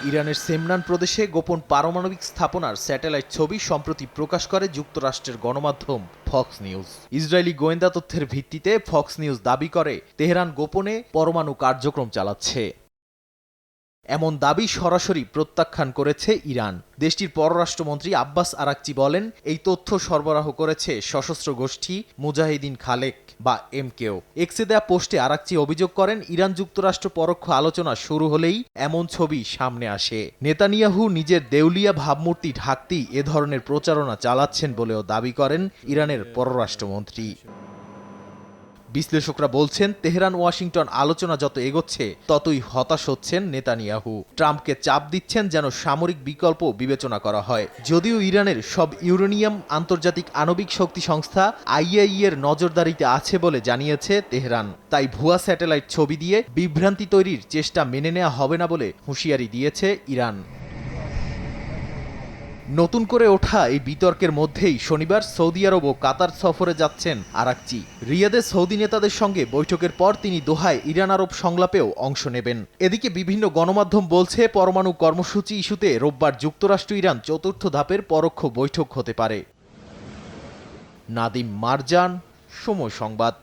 ইরানের সেমনান প্রদেশে গোপন পারমাণবিক স্থাপনার স্যাটেলাইট ছবি সম্প্রতি প্রকাশ করে যুক্তরাষ্ট্রের গণমাধ্যম ফক্স নিউজ। ইসরায়েলি গোয়েন্দা তথ্যের ভিত্তিতে ফক্স নিউজ দাবি করে তেহরান গোপনে পরমাণু কার্যক্রম চালাচ্ছে। এমন দাবি সরাসরি প্রত্যাখ্যান করেছে ইরান। দেশটির পররাষ্ট্রমন্ত্রী আব্বাস আরাকচি বলেন, এই তথ্য সরবরাহ করেছে সশস্ত্র গোষ্ঠী মুজাহিদিন খালেক বা এমকেও। এক্সে দেয়া পোস্টে আরাকচি অভিযোগ করেন, ইরান যুক্তরাষ্ট্র পরোক্ষ আলোচনা শুরু হলেই এমন ছবি সামনে আসে। নেতানিয়াহু নিজের দেউলিয়া ভাবমূর্তি ঢাকতেই এ ধরনের প্রচারণা চালাচ্ছেন বলেও দাবি করেন ইরানের পররাষ্ট্রমন্ত্রী। বিশ্লেষকরা বলছেন, তেহরান ওয়াশিংটন আলোচনা যত এগোচ্ছে ততই হতাশ হচ্ছেন নেতানিয়াহু। ট্রাম্পকে চাপ দিচ্ছেন যেন সামরিক বিকল্প বিবেচনা করা হয়। যদিও ইরানের সব ইউরেনিয়াম আন্তর্জাতিক আণবিক শক্তি সংস্থা আইএইএ এর নজরদারিতে আছে বলে জানিয়েছে তেহরান। তাই ভুয়া স্যাটেলাইট ছবি দিয়ে বিভ্রান্তি তৈরির চেষ্টা মেনে নেওয়া হবে না বলে হুঁশিয়ারি দিয়েছে ইরান। নতুন করে ওঠা এই বিতর্কের মধ্যেই শনিবার সৌদি আরব ও কাতার সফরে যাচ্ছেন আরাকচি। রিয়াদে সৌদি নেতাদের সঙ্গে বৈঠকের পর তিনি দোহায় ইরান আরব সংলাপেও অংশ নেবেন। এদিকে বিভিন্ন গণমাধ্যম বলছে, পরমাণু কর্মসূচি ইস্যুতে রোববার যুক্তরাষ্ট্র ইরান চতুর্থ ধাপের পরোক্ষ বৈঠক হতে পারে। নাদিম মারজান, সময় সংবাদ।